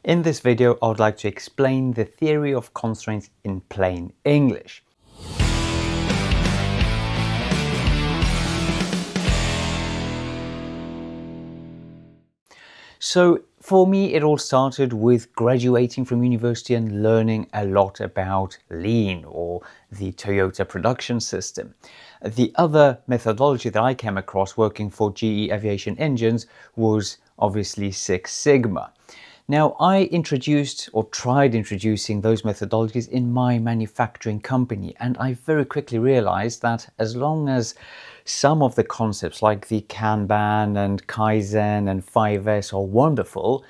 In this video, I would like to explain the theory of constraints in plain English. So for me, it all started with graduating from university and learning a lot about Lean, or the Toyota production system. The other methodology that I came across working for GE Aviation Engines was obviously Six Sigma. Now, I introduced or tried introducing those methodologies in my manufacturing company, and I very quickly realized that as long as some of the concepts like the Kanban and Kaizen and 5S are wonderful,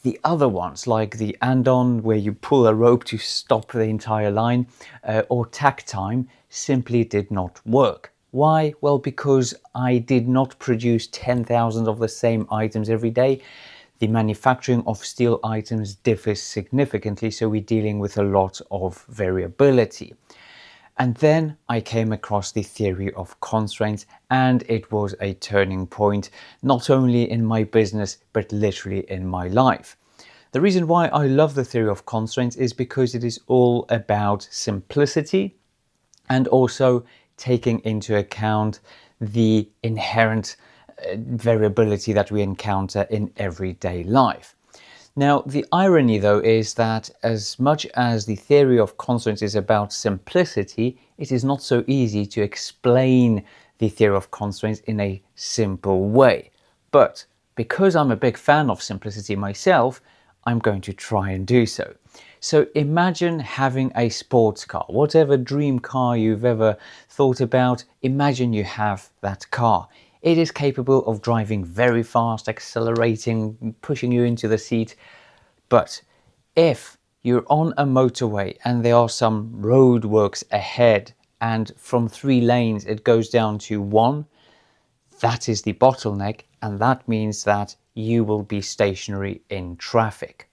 the other ones like the andon, where you pull a rope to stop the entire line, or takt time, simply did not work. Why? Well, because I did not produce 10,000 of the same items every day. The manufacturing of steel items differs significantly, so we're dealing with a lot of variability. And then I came across the theory of constraints, and it was a turning point, not only in my business, but literally in my life. The reason why I love the theory of constraints is because it is all about simplicity and also taking into account the inherent variability that we encounter in everyday life. Now, the irony though is that as much as the theory of constraints is about simplicity, it is not so easy to explain the theory of constraints in a simple way. But because I'm a big fan of simplicity myself, I'm going to try and do so. So imagine having a sports car, whatever dream car you've ever thought about, imagine you have that car. It is capable of driving very fast, accelerating, pushing you into the seat. But if you're on a motorway and there are some roadworks ahead, and from 3 lanes it goes down to 1, that is the bottleneck, and that means that you will be stationary in traffic.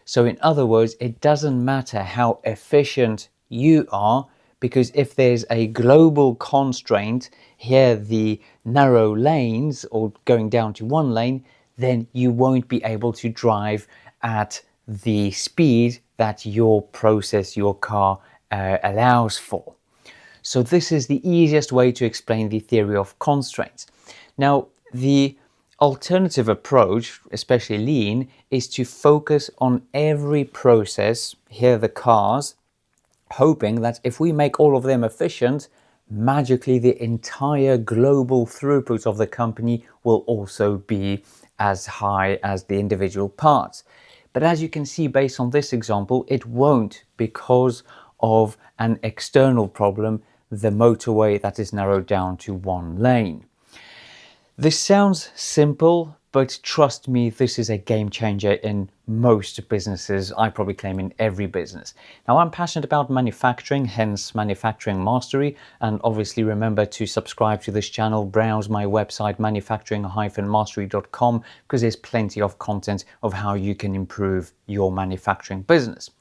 So in other words, it doesn't matter how efficient you are, because if there's a global constraint, here the narrow lanes or going down to 1 lane, then you won't be able to drive at the speed that your process, your car allows for. So this is the easiest way to explain the theory of constraints. Now, the alternative approach, especially Lean, is to focus on every process, here the cars, hoping that if we make all of them efficient, magically the entire global throughput of the company will also be as high as the individual parts. But as you can see, based on this example, it won't, because of an external problem, the motorway that is narrowed down to 1 lane. This sounds simple, but trust me, this is a game changer in most businesses. I probably claim in every business. Now, I'm passionate about manufacturing, hence Manufacturing Mastery. And obviously remember to subscribe to this channel, browse my website, manufacturing-mastery.com, because there's plenty of content of how you can improve your manufacturing business.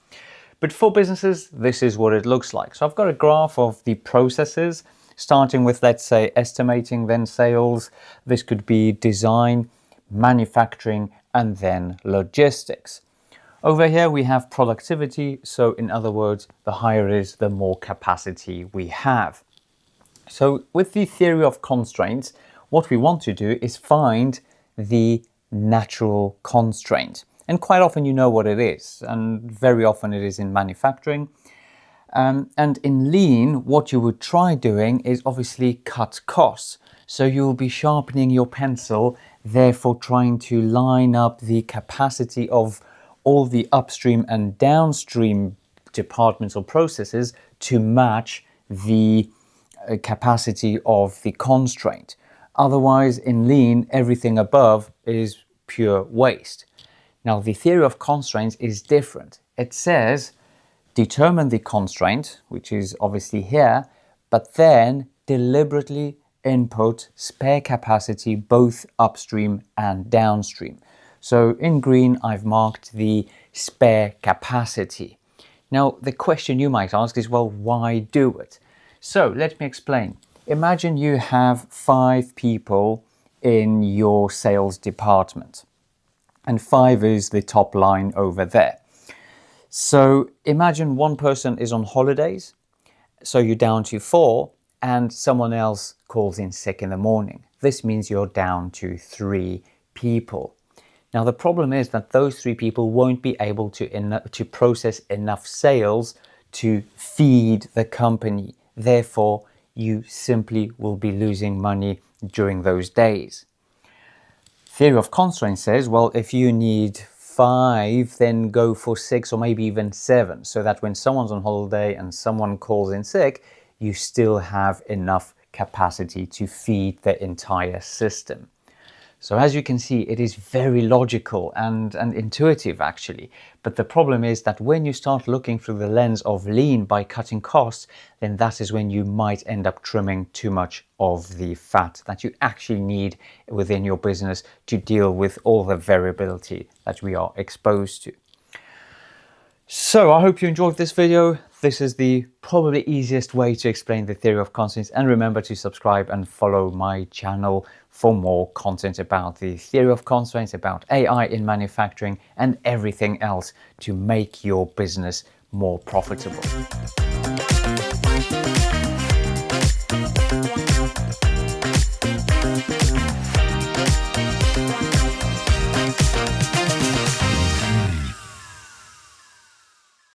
But for businesses, this is what it looks like. So I've got a graph of the processes, starting with, let's say, estimating, then sales. This could be design, manufacturing, and then logistics. Over here we have productivity. So in other words, the higher it is, the more capacity we have. So with the theory of constraints, what we want to do is find the natural constraint. And quite often you know what it is, and very often it is in manufacturing. And in Lean, what you would try doing is obviously cut costs. So you'll be sharpening your pencil, therefore trying to line up the capacity of all the upstream and downstream departments or processes to match the capacity of the constraint. Otherwise, in Lean, everything above is pure waste. Now, the theory of constraints is different. It says, determine the constraint, which is obviously here, but then deliberately input spare capacity both upstream and downstream. So in green, I've marked the spare capacity. Now, the question you might ask is, well, why do it? So let me explain. Imagine you have 5 people in your sales department. and 5 is the top line over there. So imagine one person is on holidays, so you're down to 4, and someone else calls in sick in the morning. This means you're down to 3 people. Now the problem is that those 3 people won't be able to process enough sales to feed the company. Therefore, you simply will be losing money during those days. Theory of constraints says, well, if you need 5, then go for 6 or maybe even 7, so that when someone's on holiday and someone calls in sick, you still have enough capacity to feed the entire system. So as you can see, it is very logical and intuitive actually. But the problem is that when you start looking through the lens of lean by cutting costs, then that is when you might end up trimming too much of the fat that you actually need within your business to deal with all the variability that we are exposed to. So I hope you enjoyed this video. This is the probably easiest way to explain the theory of constraints, and remember to subscribe and follow my channel for more content about the theory of constraints, about AI in manufacturing and everything else to make your business more profitable.